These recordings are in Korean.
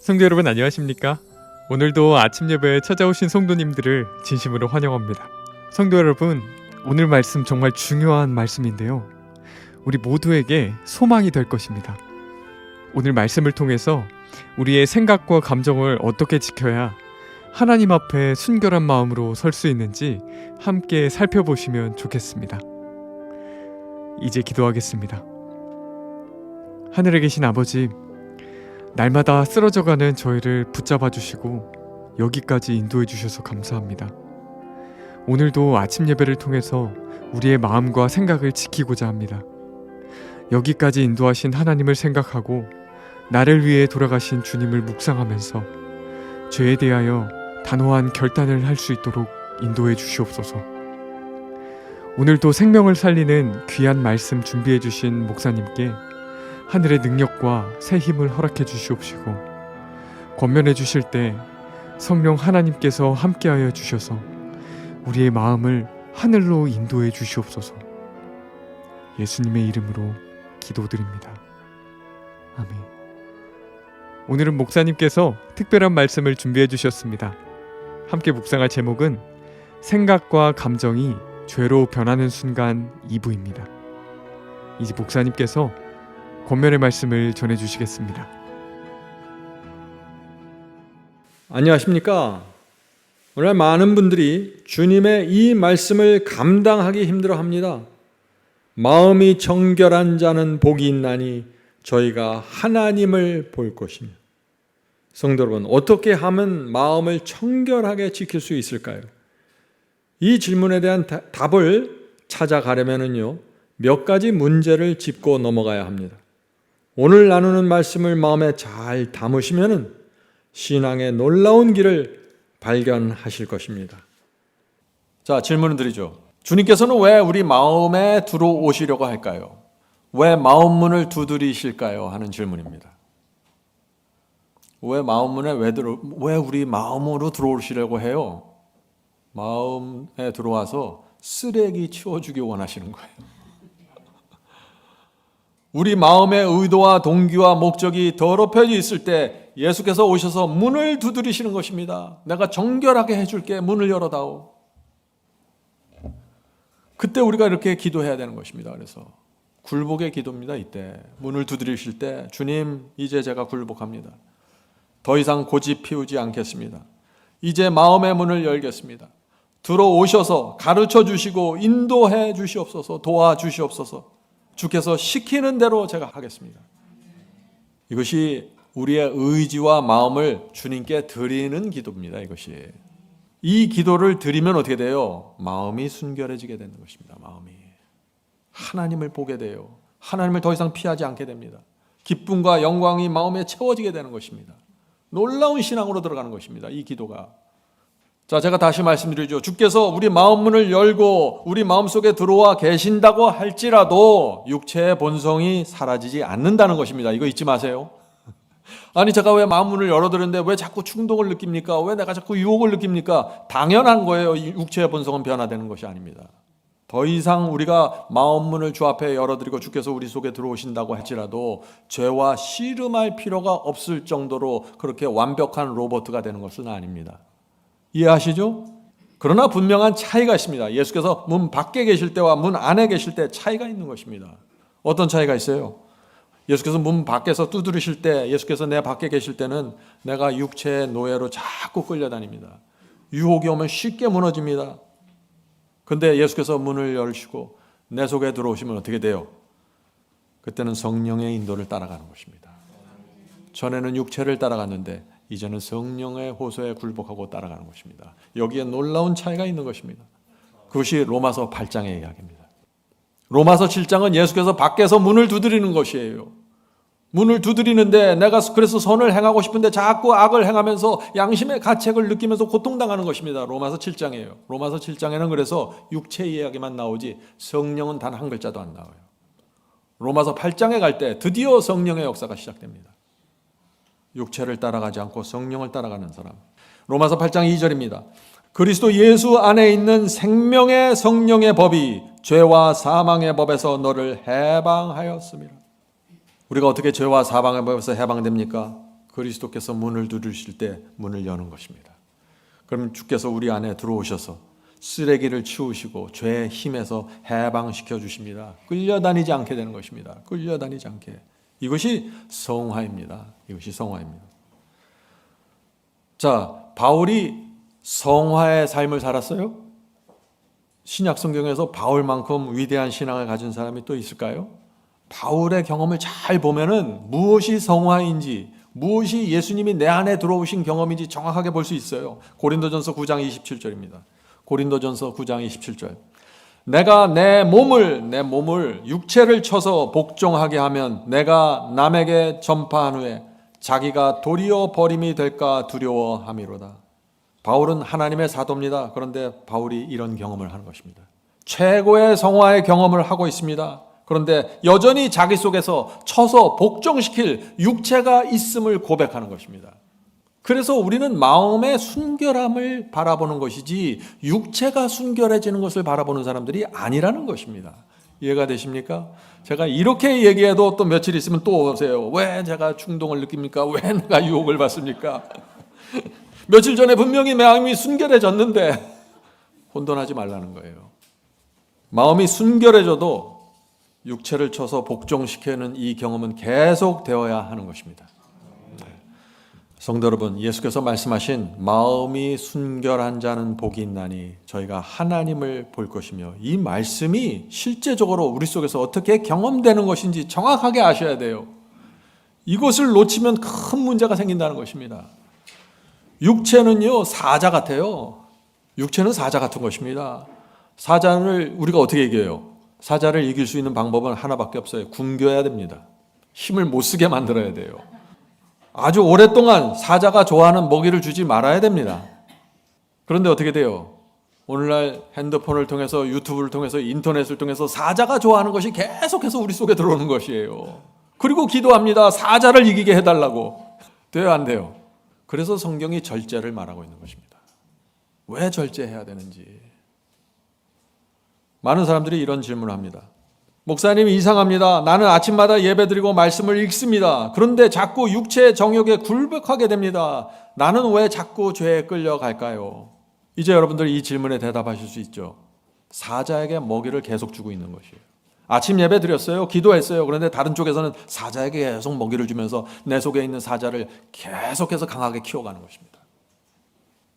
성도 여러분 안녕하십니까? 오늘도 아침 예배에 찾아오신 성도님들을 진심으로 환영합니다. 성도 여러분, 오늘 말씀 정말 중요한 말씀인데요. 우리 모두에게 소망이 될 것입니다. 오늘 말씀을 통해서 우리의 생각과 감정을 어떻게 지켜야 하나님 앞에 순결한 마음으로 설 수 있는지 함께 살펴보시면 좋겠습니다. 이제 기도하겠습니다. 하늘에 계신 아버지, 날마다 쓰러져가는 저희를 붙잡아 주시고 여기까지 인도해 주셔서 감사합니다. 오늘도 아침 예배를 통해서 우리의 마음과 생각을 지키고자 합니다. 여기까지 인도하신 하나님을 생각하고 나를 위해 돌아가신 주님을 묵상하면서 죄에 대하여 단호한 결단을 할 수 있도록 인도해 주시옵소서. 오늘도 생명을 살리는 귀한 말씀 준비해 주신 목사님께 하늘의 능력과 새 힘을 허락해 주시옵시고, 권면해 주실 때 성령 하나님께서 함께하여 주셔서 우리의 마음을 하늘로 인도해 주시옵소서. 예수님의 이름으로 기도드립니다. 아멘. 오늘은 목사님께서 특별한 말씀을 준비해 주셨습니다. 함께 묵상할 제목은 생각과 감정이 죄로 변하는 순간 2부입니다. 이제 목사님께서 권면의 말씀을 전해주시겠습니다. 안녕하십니까? 오늘 많은 분들이 주님의 이 말씀을 감당하기 힘들어합니다. 마음이 정결한 자는 복이 있나니 저희가 하나님을 볼 것이며. 성도 여러분, 어떻게 하면 마음을 청결하게 지킬 수 있을까요? 이 질문에 대한 답을 찾아가려면요, 몇 가지 문제를 짚고 넘어가야 합니다. 오늘 나누는 말씀을 마음에 잘 담으시면 신앙의 놀라운 길을 발견하실 것입니다. 자, 질문을 드리죠. 주님께서는 왜 우리 마음에 들어오시려고 할까요? 왜 마음 문을 두드리실까요? 하는 질문입니다. 왜 마음 문에 왜 우리 마음으로 들어오시려고 해요? 마음에 들어와서 쓰레기 치워주기 원하시는 거예요. 우리 마음의 의도와 동기와 목적이 더럽혀져 있을 때 예수께서 오셔서 문을 두드리시는 것입니다. 내가 정결하게 해줄게, 문을 열어다오. 그때 우리가 이렇게 기도해야 되는 것입니다. 그래서 굴복의 기도입니다. 이때 문을 두드리실 때, 주님, 이제 제가 굴복합니다. 더 이상 고집 피우지 않겠습니다. 이제 마음의 문을 열겠습니다. 들어오셔서 가르쳐 주시고 인도해 주시옵소서, 도와주시옵소서. 주께서 시키는 대로 제가 하겠습니다. 이것이 우리의 의지와 마음을 주님께 드리는 기도입니다. 이것이. 이 기도를 드리면 어떻게 돼요? 마음이 순결해지게 되는 것입니다. 마음이. 하나님을 보게 돼요. 하나님을 더 이상 피하지 않게 됩니다. 기쁨과 영광이 마음에 채워지게 되는 것입니다. 놀라운 신앙으로 들어가는 것입니다. 이 기도가. 자, 제가 다시 말씀드리죠. 주께서 우리 마음 문을 열고 우리 마음속에 들어와 계신다고 할지라도 육체의 본성이 사라지지 않는다는 것입니다. 이거 잊지 마세요. 아니, 제가 왜 마음 문을 열어드렸는데 왜 자꾸 충동을 느낍니까? 왜 내가 자꾸 유혹을 느낍니까? 당연한 거예요. 육체의 본성은 변화되는 것이 아닙니다. 더 이상 우리가 마음 문을 주 앞에 열어드리고 주께서 우리 속에 들어오신다고 할지라도 죄와 씨름할 필요가 없을 정도로 그렇게 완벽한 로봇가 되는 것은 아닙니다. 이해하시죠? 그러나 분명한 차이가 있습니다. 예수께서 문 밖에 계실 때와 문 안에 계실 때 차이가 있는 것입니다. 어떤 차이가 있어요? 예수께서 문 밖에서 두드리실 때, 예수께서 내 밖에 계실 때는 내가 육체의 노예로 자꾸 끌려다닙니다. 유혹이 오면 쉽게 무너집니다. 근데 예수께서 문을 열시고 내 속에 들어오시면 어떻게 돼요? 그때는 성령의 인도를 따라가는 것입니다. 전에는 육체를 따라갔는데 이제는 성령의 호소에 굴복하고 따라가는 것입니다. 여기에 놀라운 차이가 있는 것입니다. 그것이 로마서 8장의 이야기입니다. 로마서 7장은 예수께서 밖에서 문을 두드리는 것이에요. 문을 두드리는데 내가 그래서 선을 행하고 싶은데 자꾸 악을 행하면서 양심의 가책을 느끼면서 고통당하는 것입니다. 로마서 7장이에요. 로마서 7장에는 그래서 육체 이야기만 나오지 성령은 단 한 글자도 안 나와요. 로마서 8장에 갈 때 드디어 성령의 역사가 시작됩니다. 육체를 따라가지 않고 성령을 따라가는 사람. 로마서 8장 2절입니다. 그리스도 예수 안에 있는 생명의 성령의 법이 죄와 사망의 법에서 너를 해방하였습니다. 우리가 어떻게 죄와 사망의 법에서 해방됩니까? 그리스도께서 문을 두드리실 때 문을 여는 것입니다. 그러면 주께서 우리 안에 들어오셔서 쓰레기를 치우시고 죄의 힘에서 해방시켜 주십니다. 끌려다니지 않게 되는 것입니다. 끌려다니지 않게. 이것이 성화입니다. 이것이 성화입니다. 자, 바울이 성화의 삶을 살았어요? 신약 성경에서 바울만큼 위대한 신앙을 가진 사람이 또 있을까요? 바울의 경험을 잘 보면은 무엇이 성화인지, 무엇이 예수님이 내 안에 들어오신 경험인지 정확하게 볼 수 있어요. 고린도전서 9장 27절입니다. 고린도전서 9장 27절. 내가 내 몸을 육체를 쳐서 복종하게 하면 내가 남에게 전파한 후에 자기가 도리어 버림이 될까 두려워함이로다. 바울은 하나님의 사도입니다. 그런데 바울이 이런 경험을 하는 것입니다. 최고의 성화의 경험을 하고 있습니다. 그런데 여전히 자기 속에서 쳐서 복종시킬 육체가 있음을 고백하는 것입니다. 그래서 우리는 마음의 순결함을 바라보는 것이지 육체가 순결해지는 것을 바라보는 사람들이 아니라는 것입니다. 이해가 되십니까? 제가 이렇게 얘기해도 또 며칠 있으면 또 오세요. 왜 제가 충동을 느낍니까? 왜 내가 유혹을 받습니까? 며칠 전에 분명히 마음이 순결해졌는데 혼돈하지 말라는 거예요. 마음이 순결해져도 육체를 쳐서 복종시키는 이 경험은 계속 되어야 하는 것입니다. 성도 여러분, 예수께서 말씀하신 마음이 순결한 자는 복이 있나니 저희가 하나님을 볼 것이며, 이 말씀이 실제적으로 우리 속에서 어떻게 경험되는 것인지 정확하게 아셔야 돼요. 이것을 놓치면 큰 문제가 생긴다는 것입니다. 육체는요, 사자 같아요. 육체는 사자 같은 것입니다. 사자를 우리가 어떻게 이겨요? 사자를 이길 수 있는 방법은 하나밖에 없어요. 굶겨야 됩니다. 힘을 못 쓰게 만들어야 돼요. 아주 오랫동안 사자가 좋아하는 먹이를 주지 말아야 됩니다. 그런데 어떻게 돼요? 오늘날 핸드폰을 통해서, 유튜브를 통해서, 인터넷을 통해서 사자가 좋아하는 것이 계속해서 우리 속에 들어오는 것이에요. 그리고 기도합니다. 사자를 이기게 해달라고. 돼요, 안 돼요? 그래서 성경이 절제를 말하고 있는 것입니다. 왜 절제해야 되는지. 많은 사람들이 이런 질문을 합니다. 목사님, 이상합니다. 나는 아침마다 예배드리고 말씀을 읽습니다. 그런데 자꾸 육체의 정욕에 굴복하게 됩니다. 나는 왜 자꾸 죄에 끌려갈까요? 이제 여러분들 이 질문에 대답하실 수 있죠. 사자에게 먹이를 계속 주고 있는 것이에요. 아침 예배 드렸어요. 기도했어요. 그런데 다른 쪽에서는 사자에게 계속 먹이를 주면서 내 속에 있는 사자를 계속해서 강하게 키워가는 것입니다.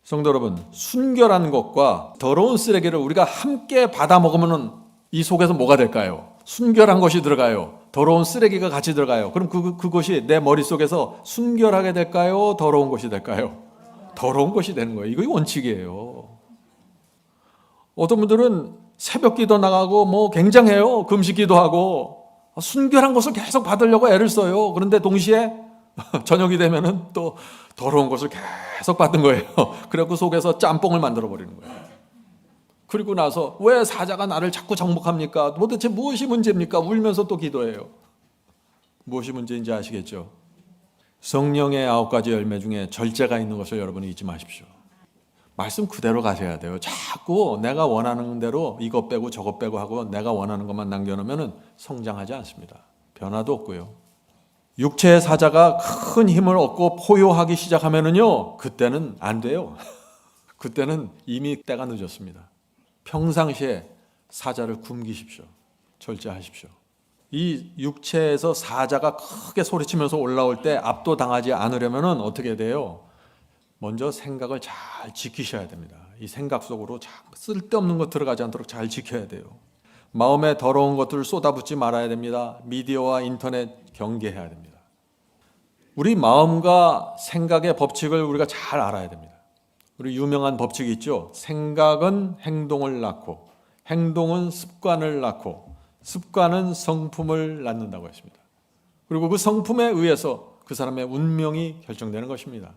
성도 여러분, 순결한 것과 더러운 쓰레기를 우리가 함께 받아 먹으면 이 속에서 뭐가 될까요? 순결한 것이 들어가요. 더러운 쓰레기가 같이 들어가요. 그럼 그것이 내 머릿속에서 순결하게 될까요? 더러운 것이 될까요? 더러운 것이 되는 거예요. 이거 원칙이에요. 어떤 분들은 새벽 기도 나가고 굉장해요. 금식 기도하고 순결한 것을 계속 받으려고 애를 써요. 그런데 동시에 저녁이 되면은 또 더러운 것을 계속 받는 거예요. 그래갖고 속에서 짬뽕을 만들어 버리는 거예요. 그리고 나서 왜 사자가 나를 자꾸 정복합니까? 도대체 무엇이 문제입니까? 울면서 또 기도해요. 무엇이 문제인지 아시겠죠? 성령의 9가지 열매 중에 절제가 있는 것을 여러분이 잊지 마십시오. 말씀 그대로 가셔야 돼요. 자꾸 내가 원하는 대로 이것 빼고 저것 빼고 하고 내가 원하는 것만 남겨놓으면 성장하지 않습니다. 변화도 없고요. 육체의 사자가 큰 힘을 얻고 포효하기 시작하면은요, 그때는 안 돼요. 그때는 이미 때가 늦었습니다. 평상시에 사자를 굶기십시오. 절제하십시오. 이 육체에서 사자가 크게 소리치면서 올라올 때 압도당하지 않으려면 어떻게 돼요? 먼저 생각을 잘 지키셔야 됩니다. 이 생각 속으로 쓸데없는 것 들어가지 않도록 잘 지켜야 돼요. 마음에 더러운 것들을 쏟아붓지 말아야 됩니다. 미디어와 인터넷 경계해야 됩니다. 우리 마음과 생각의 법칙을 우리가 잘 알아야 됩니다. 우리 유명한 법칙이 있죠. 생각은 행동을 낳고, 행동은 습관을 낳고, 습관은 성품을 낳는다고 했습니다. 그리고 그 성품에 의해서 그 사람의 운명이 결정되는 것입니다.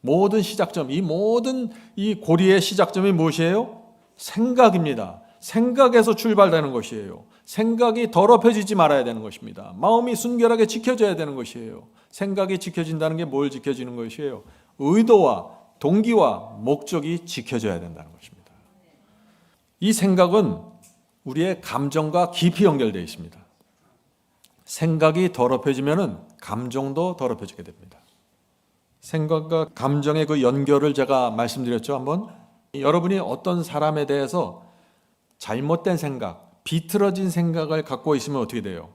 모든 시작점, 이 모든 이 고리의 시작점이 무엇이에요? 생각입니다. 생각에서 출발되는 것이에요. 생각이 더럽혀지지 말아야 되는 것입니다. 마음이 순결하게 지켜져야 되는 것이에요. 생각이 지켜진다는 게 뭘 지켜지는 것이에요? 의도와 동기와 목적이 지켜져야 된다는 것입니다. 이 생각은 우리의 감정과 깊이 연결되어 있습니다. 생각이 더럽혀지면 감정도 더럽혀지게 됩니다. 생각과 감정의 그 연결을 제가 말씀드렸죠, 한번. 여러분이 어떤 사람에 대해서 잘못된 생각, 비틀어진 생각을 갖고 있으면 어떻게 돼요?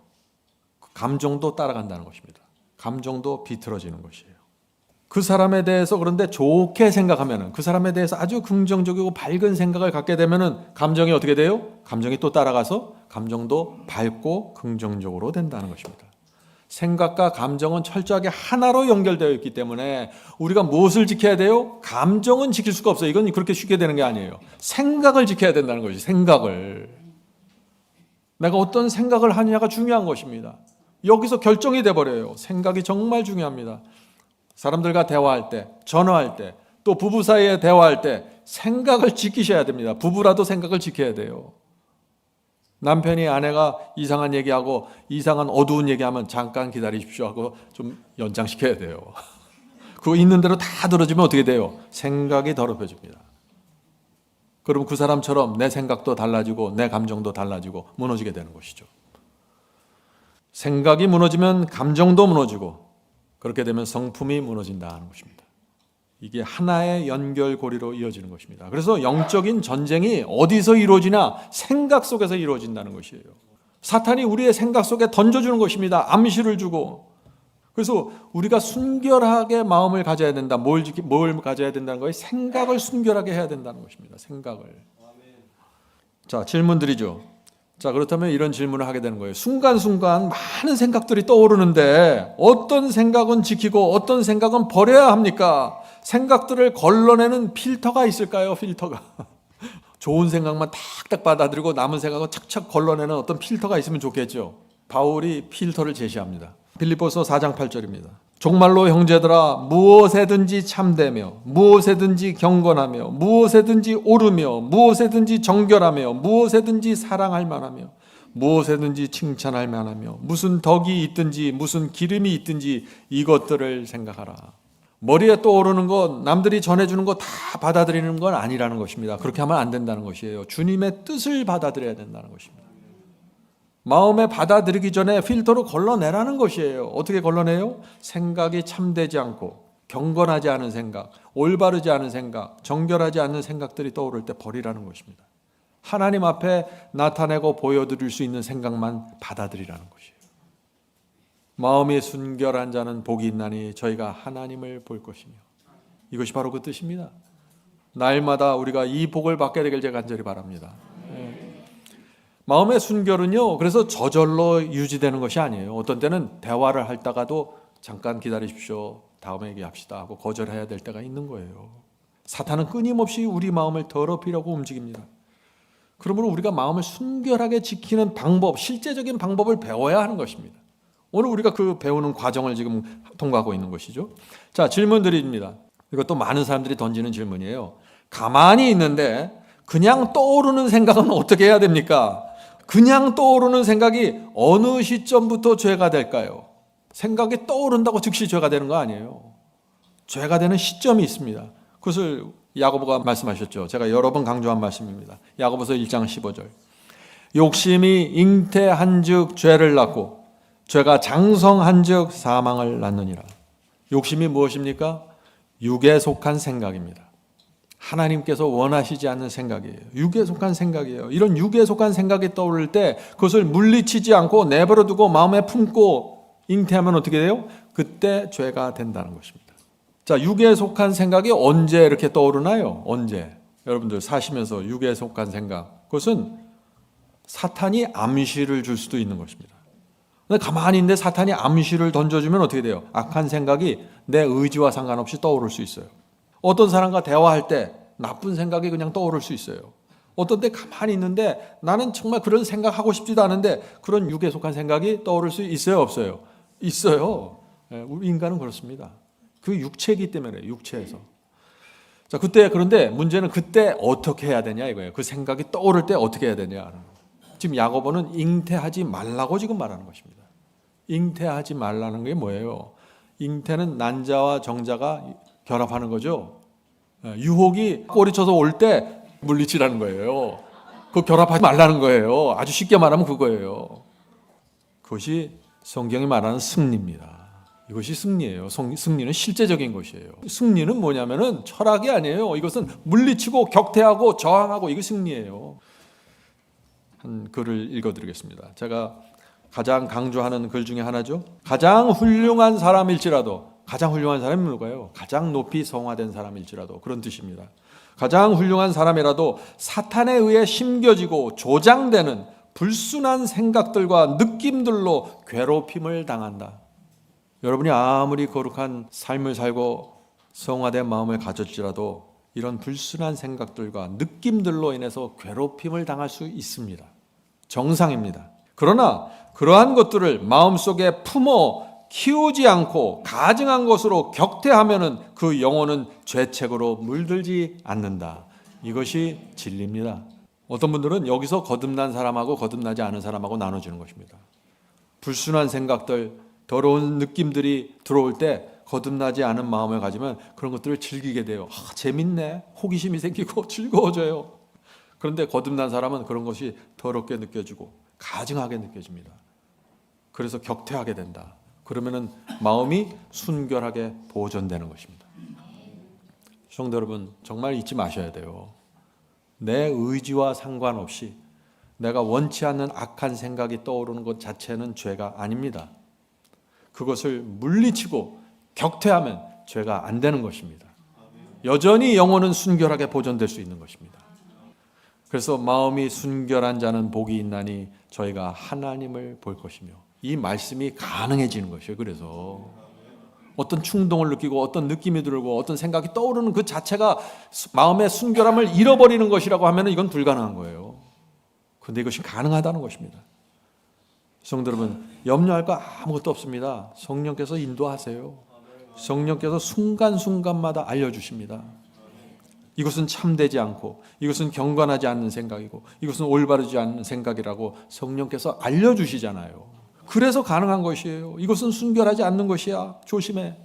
감정도 따라간다는 것입니다. 감정도 비틀어지는 것이에요. 그 사람에 대해서 그런데 좋게 생각하면은, 그 사람에 대해서 아주 긍정적이고 밝은 생각을 갖게 되면은 감정이 어떻게 돼요? 감정이 또 따라가서 감정도 밝고 긍정적으로 된다는 것입니다. 생각과 감정은 철저하게 하나로 연결되어 있기 때문에 우리가 무엇을 지켜야 돼요? 감정은 지킬 수가 없어요. 이건 그렇게 쉽게 되는 게 아니에요. 생각을 지켜야 된다는 것이, 생각을. 내가 어떤 생각을 하느냐가 중요한 것입니다. 여기서 결정이 돼버려요. 생각이 정말 중요합니다. 사람들과 대화할 때, 전화할 때, 또 부부 사이에 대화할 때 생각을 지키셔야 됩니다. 부부라도 생각을 지켜야 돼요. 남편이 아내가 이상한 얘기하고 이상한 어두운 얘기하면 잠깐 기다리십시오 하고 좀 연장시켜야 돼요. 그거 있는 대로 다 들어주면 어떻게 돼요? 생각이 더럽혀집니다. 그럼 그 사람처럼 내 생각도 달라지고 내 감정도 달라지고 무너지게 되는 것이죠. 생각이 무너지면 감정도 무너지고 그렇게 되면 성품이 무너진다는 것입니다. 이게 하나의 연결고리로 이어지는 것입니다. 그래서 영적인 전쟁이 어디서 이루어지냐? 생각 속에서 이루어진다는 것이에요. 사탄이 우리의 생각 속에 던져주는 것입니다. 암시를 주고. 그래서 우리가 순결하게 마음을 가져야 된다. 뭘 가져야 된다는 거예요? 생각을 순결하게 해야 된다는 것입니다. 생각을. 자, 질문 드리죠. 자, 그렇다면 이런 질문을 하게 되는 거예요. 순간순간 많은 생각들이 떠오르는데 어떤 생각은 지키고 어떤 생각은 버려야 합니까? 생각들을 걸러내는 필터가 있을까요? 필터가. 좋은 생각만 탁탁 받아들이고 남은 생각은 착착 걸러내는 어떤 필터가 있으면 좋겠죠. 바울이 필터를 제시합니다. 빌립보서 4장 8절입니다. 정말로 형제들아 무엇에든지 참되며 무엇에든지 경건하며 무엇에든지 옳으며 무엇에든지 정결하며 무엇에든지 사랑할 만하며 무엇에든지 칭찬할 만하며 무슨 덕이 있든지 무슨 기름이 있든지 이것들을 생각하라. 머리에 떠오르는 것, 남들이 전해주는 거 다 받아들이는 건 아니라는 것입니다. 그렇게 하면 안 된다는 것이에요. 주님의 뜻을 받아들여야 된다는 것입니다. 마음에 받아들이기 전에 필터로 걸러내라는 것이에요. 어떻게 걸러내요? 생각이 참되지 않고 경건하지 않은 생각, 올바르지 않은 생각, 정결하지 않은 생각들이 떠오를 때 버리라는 것입니다. 하나님 앞에 나타내고 보여드릴 수 있는 생각만 받아들이라는 것이에요. 마음이 순결한 자는 복이 있나니 저희가 하나님을 볼 것이며. 이것이 바로 그 뜻입니다. 날마다 우리가 이 복을 받게 되길 제가 간절히 바랍니다. 마음의 순결은요, 그래서 저절로 유지되는 것이 아니에요. 어떤 때는 대화를 하다가도 잠깐 기다리십시오. 다음에 얘기합시다 하고 거절해야 될 때가 있는 거예요. 사탄은 끊임없이 우리 마음을 더럽히려고 움직입니다. 그러므로 우리가 마음을 순결하게 지키는 방법, 실제적인 방법을 배워야 하는 것입니다. 오늘 우리가 그 배우는 과정을 지금 통과하고 있는 것이죠. 자, 질문 드립니다. 이것도 많은 사람들이 던지는 질문이에요. 가만히 있는데 그냥 떠오르는 생각은 어떻게 해야 됩니까? 그냥 떠오르는 생각이 어느 시점부터 죄가 될까요? 생각이 떠오른다고 즉시 죄가 되는 거 아니에요. 죄가 되는 시점이 있습니다. 그것을 야고보가 말씀하셨죠. 제가 여러 번 강조한 말씀입니다. 야고보서 1장 15절. 욕심이 잉태한 즉 죄를 낳고 죄가 장성한 즉 사망을 낳느니라. 욕심이 무엇입니까? 육에 속한 생각입니다. 하나님께서 원하시지 않는 생각이에요. 육에 속한 생각이에요. 이런 육에 속한 생각이 떠오를 때 그것을 물리치지 않고 내버려 두고 마음에 품고 잉태하면 어떻게 돼요? 그때 죄가 된다는 것입니다. 자, 육에 속한 생각이 언제 이렇게 떠오르나요? 언제? 여러분들 사시면서 육에 속한 생각, 그것은 사탄이 암시를 줄 수도 있는 것입니다. 근데 가만히 있는데 사탄이 암시를 던져주면 어떻게 돼요? 악한 생각이 내 의지와 상관없이 떠오를 수 있어요. 어떤 사람과 대화할 때 나쁜 생각이 그냥 떠오를 수 있어요. 어떤 때 가만히 있는데 나는 정말 그런 생각하고 싶지도 않은데 그런 육에 속한 생각이 떠오를 수 있어요? 없어요? 있어요. 우리 인간은 그렇습니다. 그 육체이기 때문에 육체에서. 자, 그런데 문제는 그때 어떻게 해야 되냐 이거예요. 그 생각이 떠오를 때 어떻게 해야 되냐. 지금 야고보는 잉태하지 말라고 지금 말하는 것입니다. 잉태하지 말라는 게 뭐예요? 잉태는 난자와 정자가 결합하는 거죠. 유혹이 꼬리쳐서 올 때 물리치라는 거예요. 그거 결합하지 말라는 거예요. 아주 쉽게 말하면 그거예요. 그것이 성경이 말하는 승리입니다. 이것이 승리예요. 승리는 실제적인 것이에요. 승리는 뭐냐면은 철학이 아니에요. 이것은 물리치고 격퇴하고 저항하고, 이거 승리예요. 한 글을 읽어드리겠습니다. 제가 가장 강조하는 글 중에 하나죠. 가장 훌륭한 사람일지라도, 가장 훌륭한 사람이 누가요? 가장 높이 성화된 사람일지라도, 그런 뜻입니다. 가장 훌륭한 사람이라도 사탄에 의해 심겨지고 조장되는 불순한 생각들과 느낌들로 괴롭힘을 당한다. 여러분이 아무리 거룩한 삶을 살고 성화된 마음을 가졌지라도 이런 불순한 생각들과 느낌들로 인해서 괴롭힘을 당할 수 있습니다. 정상입니다. 그러나 그러한 것들을 마음속에 품어 키우지 않고 가증한 것으로 격퇴하면은 그 영혼은 죄책으로 물들지 않는다. 이것이 진리입니다. 어떤 분들은 여기서 거듭난 사람하고 거듭나지 않은 사람하고 나눠주는 것입니다. 불순한 생각들, 더러운 느낌들이 들어올 때 거듭나지 않은 마음을 가지면 그런 것들을 즐기게 돼요. 재밌네. 호기심이 생기고 즐거워져요. 그런데 거듭난 사람은 그런 것이 더럽게 느껴지고 가증하게 느껴집니다. 그래서 격퇴하게 된다. 그러면은 마음이 순결하게 보존되는 것입니다. 성도 여러분, 정말 잊지 마셔야 돼요. 내 의지와 상관없이 내가 원치 않는 악한 생각이 떠오르는 것 자체는 죄가 아닙니다. 그것을 물리치고 격퇴하면 죄가 안 되는 것입니다. 여전히 영혼은 순결하게 보존될 수 있는 것입니다. 그래서 마음이 순결한 자는 복이 있나니 저희가 하나님을 볼 것이며, 이 말씀이 가능해지는 것이에요. 그래서 어떤 충동을 느끼고 어떤 느낌이 들고 어떤 생각이 떠오르는 그 자체가 마음의 순결함을 잃어버리는 것이라고 하면 이건 불가능한 거예요. 그런데 이것이 가능하다는 것입니다. 성도 여러분, 염려할 거 아무것도 없습니다. 성령께서 인도하세요. 성령께서 순간순간마다 알려주십니다. 이것은 참되지 않고, 이것은 경건하지 않는 생각이고, 이것은 올바르지 않는 생각이라고 성령께서 알려주시잖아요. 그래서 가능한 것이에요. 이것은 순결하지 않는 것이야. 조심해.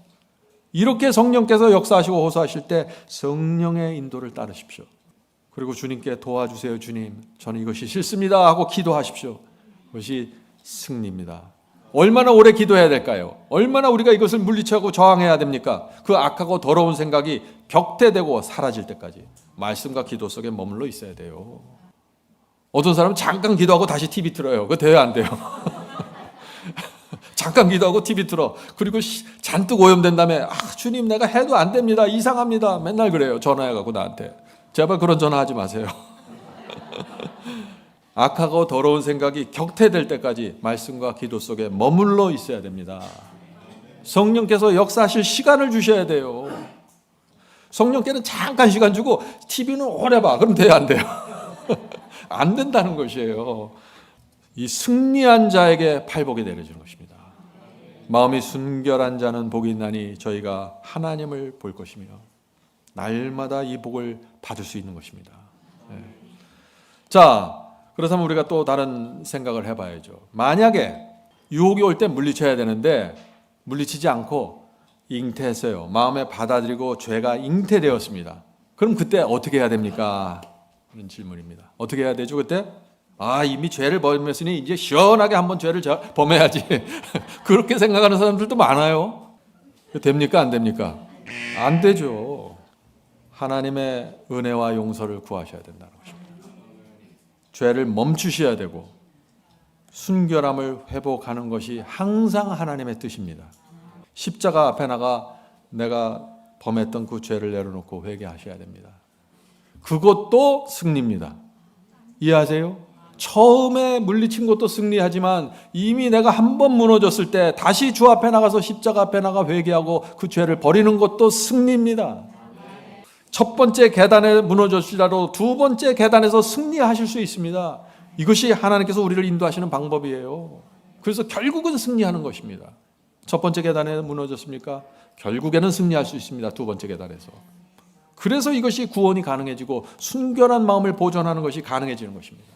이렇게 성령께서 역사하시고 호소하실 때 성령의 인도를 따르십시오. 그리고 주님께 도와주세요, 주님. 저는 이것이 싫습니다 하고 기도하십시오. 그것이 승리입니다. 얼마나 오래 기도해야 될까요? 얼마나 우리가 이것을 물리치고 저항해야 됩니까? 그 악하고 더러운 생각이 격퇴되고 사라질 때까지 말씀과 기도 속에 머물러 있어야 돼요. 어떤 사람은 잠깐 기도하고 다시 TV 틀어요. 그거 돼야 안 돼요. 잠깐 기도하고 TV 틀어. 그리고 잔뜩 오염된 다음에 주님 내가 해도 안 됩니다. 이상합니다. 맨날 그래요. 전화해가지고 나한테. 제발 그런 전화하지 마세요. 악하고 더러운 생각이 격퇴될 때까지 말씀과 기도 속에 머물러 있어야 됩니다. 성령께서 역사하실 시간을 주셔야 돼요. 성령께는 잠깐 시간 주고 TV는 오래 봐. 그럼 돼요, 안 돼요? 안 된다는 것이에요. 이 승리한 자에게 팔복이 내려지는 것입니다. 마음이 순결한 자는 복이 있나니 저희가 하나님을 볼 것이며, 날마다 이 복을 받을 수 있는 것입니다. 네. 자, 그렇다면 우리가 또 다른 생각을 해봐야죠. 만약에 유혹이 올 때 물리쳐야 되는데 물리치지 않고 잉태했어요. 마음에 받아들이고 죄가 잉태되었습니다. 그럼 그때 어떻게 해야 됩니까? 하는 질문입니다. 어떻게 해야 되죠 그때? 이미 죄를 범했으니 이제 시원하게 한번 죄를 범해야지. 그렇게 생각하는 사람들도 많아요. 됩니까? 안 됩니까? 안 되죠. 하나님의 은혜와 용서를 구하셔야 된다는 것입니다. 죄를 멈추셔야 되고 순결함을 회복하는 것이 항상 하나님의 뜻입니다. 십자가 앞에 나가 내가 범했던 그 죄를 내려놓고 회개하셔야 됩니다. 그것도 승리입니다. 이해하세요? 처음에 물리친 것도 승리하지만 이미 내가 한 번 무너졌을 때 다시 주 앞에 나가서 십자가 앞에 나가 회개하고 그 죄를 버리는 것도 승리입니다. 첫 번째 계단에 무너졌을지라도 두 번째 계단에서 승리하실 수 있습니다. 이것이 하나님께서 우리를 인도하시는 방법이에요. 그래서 결국은 승리하는 것입니다. 첫 번째 계단에 무너졌습니까? 결국에는 승리할 수 있습니다. 두 번째 계단에서. 그래서 이것이 구원이 가능해지고 순결한 마음을 보존하는 것이 가능해지는 것입니다.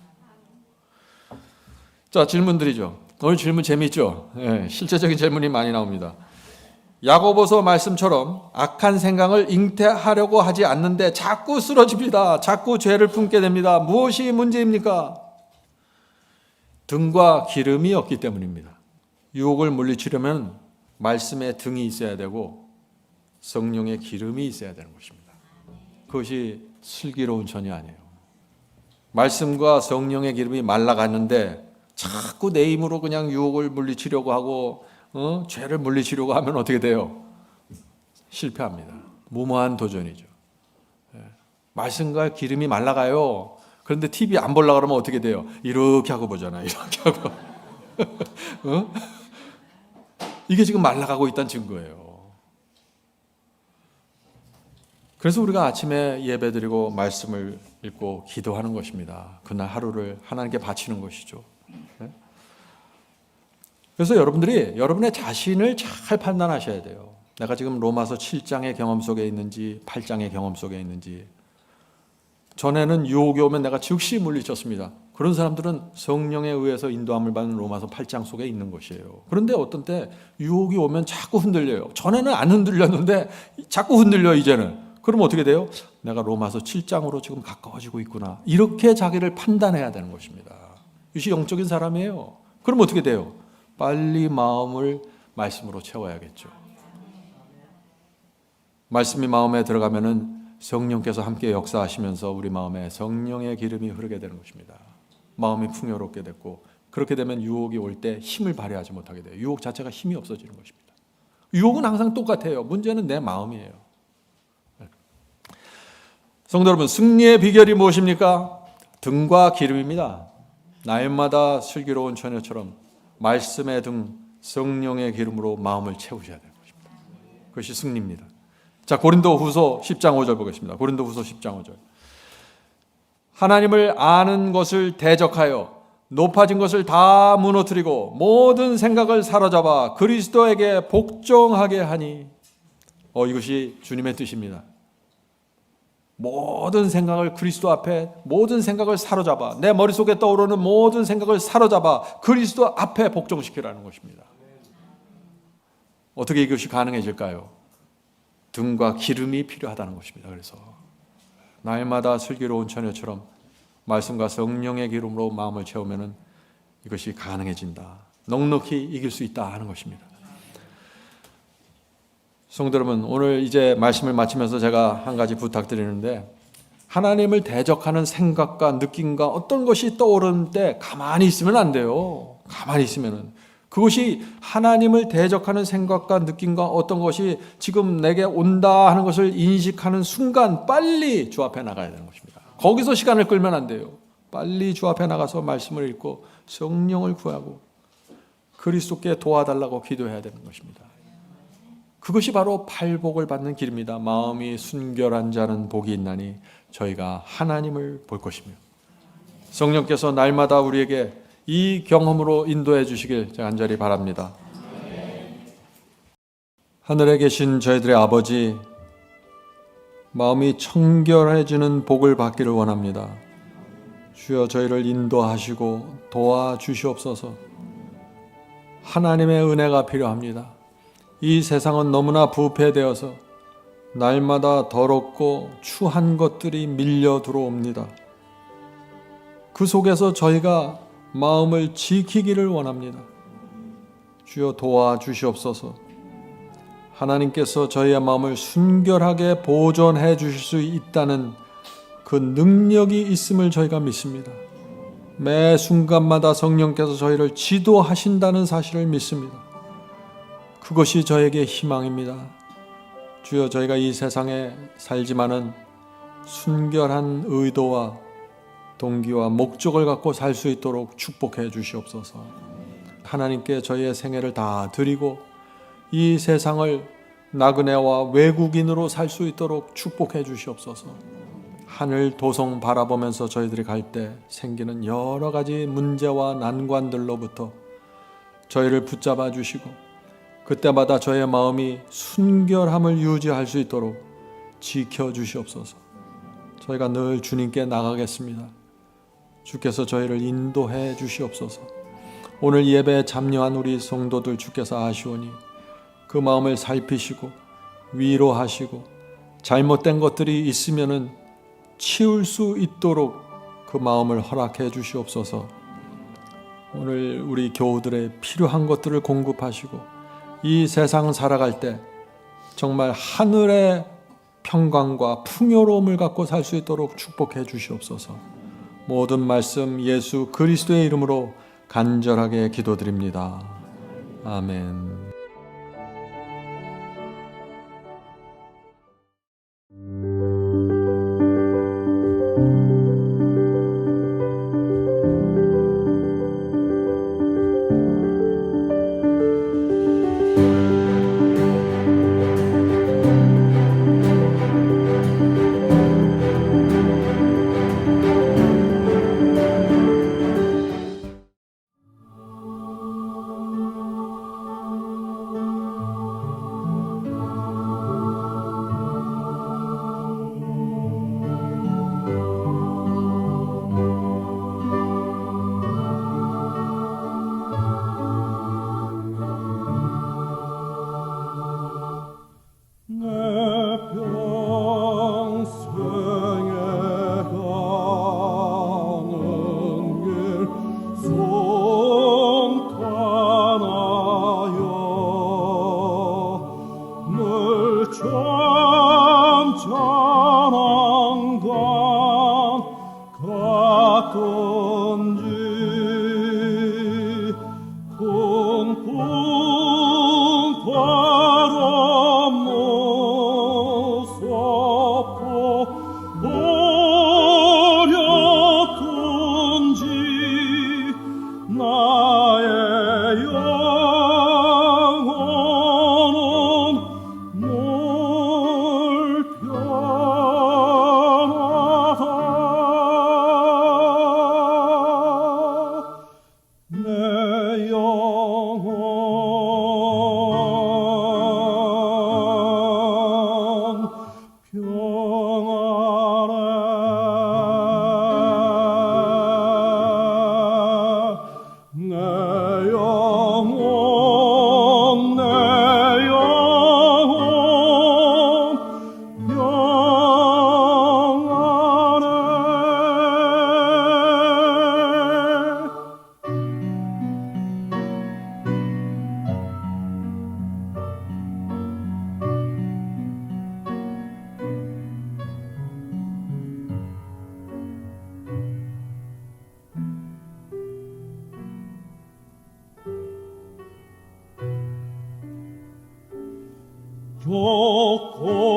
자, 질문드리죠. 오늘 질문 재미있죠? 네, 실제적인 질문이 많이 나옵니다. 야고보서 말씀처럼 악한 생각을 잉태하려고 하지 않는데 자꾸 쓰러집니다. 자꾸 죄를 품게 됩니다. 무엇이 문제입니까? 등과 기름이 없기 때문입니다. 유혹을 물리치려면 말씀의 등이 있어야 되고 성령의 기름이 있어야 되는 것입니다. 그것이 슬기로운 전이 아니에요. 말씀과 성령의 기름이 말라가는데 자꾸 내 힘으로 그냥 유혹을 물리치려고 하고 죄를 물리치려고 하면 어떻게 돼요? 실패합니다. 무모한 도전이죠. 말씀과 기름이 말라가요. 그런데 TV 안 보려고 그러면 어떻게 돼요? 이렇게 하고 보잖아요. 이렇게 하고. 이게 지금 말라가고 있다는 증거예요. 그래서 우리가 아침에 예배드리고 말씀을 읽고 기도하는 것입니다. 그날 하루를 하나님께 바치는 것이죠. 그래서 여러분들이 여러분의 자신을 잘 판단하셔야 돼요. 내가 지금 로마서 7장의 경험 속에 있는지 8장의 경험 속에 있는지. 전에는 유혹이 오면 내가 즉시 물리쳤습니다. 그런 사람들은 성령에 의해서 인도함을 받는 로마서 8장 속에 있는 것이에요. 그런데 어떤 때 유혹이 오면 자꾸 흔들려요. 전에는 안 흔들렸는데 자꾸 흔들려 이제는. 그럼 어떻게 돼요? 내가 로마서 7장으로 지금 가까워지고 있구나. 이렇게 자기를 판단해야 되는 것입니다. 이것이 영적인 사람이에요. 그럼 어떻게 돼요? 빨리 마음을 말씀으로 채워야겠죠. 말씀이 마음에 들어가면은 성령께서 함께 역사하시면서 우리 마음에 성령의 기름이 흐르게 되는 것입니다. 마음이 풍요롭게 됐고, 그렇게 되면 유혹이 올 때 힘을 발휘하지 못하게 돼요. 유혹 자체가 힘이 없어지는 것입니다. 유혹은 항상 똑같아요. 문제는 내 마음이에요. 성도 여러분, 승리의 비결이 무엇입니까? 등과 기름입니다. 날마다 슬기로운 처녀처럼 말씀의 등 성령의 기름으로 마음을 채우셔야 되는 것입니다. 그것이 승리입니다. 자, 고린도후서 10장 5절 보겠습니다. 고린도후서 10장 5절. 하나님을 아는 것을 대적하여 높아진 것을 다 무너뜨리고 모든 생각을 사로잡아 그리스도에게 복종하게 하니. 이것이 주님의 뜻입니다. 모든 생각을 그리스도 앞에, 모든 생각을 사로잡아, 내 머릿속에 떠오르는 모든 생각을 사로잡아 그리스도 앞에 복종시키라는 것입니다. 어떻게 이것이 가능해질까요? 등과 기름이 필요하다는 것입니다. 그래서 날마다 슬기로운 처녀처럼 말씀과 성령의 기름으로 마음을 채우면 이것이 가능해진다. 넉넉히 이길 수 있다 하는 것입니다. 성도 여러분, 오늘 이제 말씀을 마치면서 제가 한 가지 부탁드리는데, 하나님을 대적하는 생각과 느낌과 어떤 것이 떠오르는 때 가만히 있으면 안 돼요. 가만히 있으면은 그것이 하나님을 대적하는 생각과 느낌과 어떤 것이 지금 내게 온다 하는 것을 인식하는 순간 빨리 주 앞에 나가야 되는 것입니다. 거기서 시간을 끌면 안 돼요. 빨리 주 앞에 나가서 말씀을 읽고 성령을 구하고 그리스도께 도와달라고 기도해야 되는 것입니다. 그것이 바로 팔복을 받는 길입니다. 마음이 순결한 자는 복이 있나니 저희가 하나님을 볼 것이며. 성령께서 날마다 우리에게 이 경험으로 인도해 주시길 제가 간절히 바랍니다. 하늘에 계신 저희들의 아버지, 마음이 청결해지는 복을 받기를 원합니다. 주여, 저희를 인도하시고 도와주시옵소서. 하나님의 은혜가 필요합니다. 이 세상은 너무나 부패되어서 날마다 더럽고 추한 것들이 밀려 들어옵니다. 그 속에서 저희가 마음을 지키기를 원합니다. 주여, 도와주시옵소서. 하나님께서 저희의 마음을 순결하게 보존해 주실 수 있다는 그 능력이 있음을 저희가 믿습니다. 매 순간마다 성령께서 저희를 지도하신다는 사실을 믿습니다. 그것이 저에게 희망입니다. 주여, 저희가 이 세상에 살지만은 순결한 의도와 동기와 목적을 갖고 살 수 있도록 축복해 주시옵소서. 하나님께 저희의 생애를 다 드리고 이 세상을 나그네와 외국인으로 살 수 있도록 축복해 주시옵소서. 하늘 도성 바라보면서 저희들이 갈 때 생기는 여러 가지 문제와 난관들로부터 저희를 붙잡아 주시고 그때마다 저의 마음이 순결함을 유지할 수 있도록 지켜주시옵소서. 저희가 늘 주님께 나가겠습니다. 주께서 저희를 인도해 주시옵소서. 오늘 예배에 참여한 우리 성도들 주께서 아시오니 그 마음을 살피시고 위로하시고 잘못된 것들이 있으면은 치울 수 있도록 그 마음을 허락해 주시옵소서. 오늘 우리 교우들의 필요한 것들을 공급하시고 이 세상 살아갈 때 정말 하늘의 평강과 풍요로움을 갖고 살 수 있도록 축복해 주시옵소서. 모든 말씀 예수 그리스도의 이름으로 간절하게 기도드립니다. 아멘. 좋고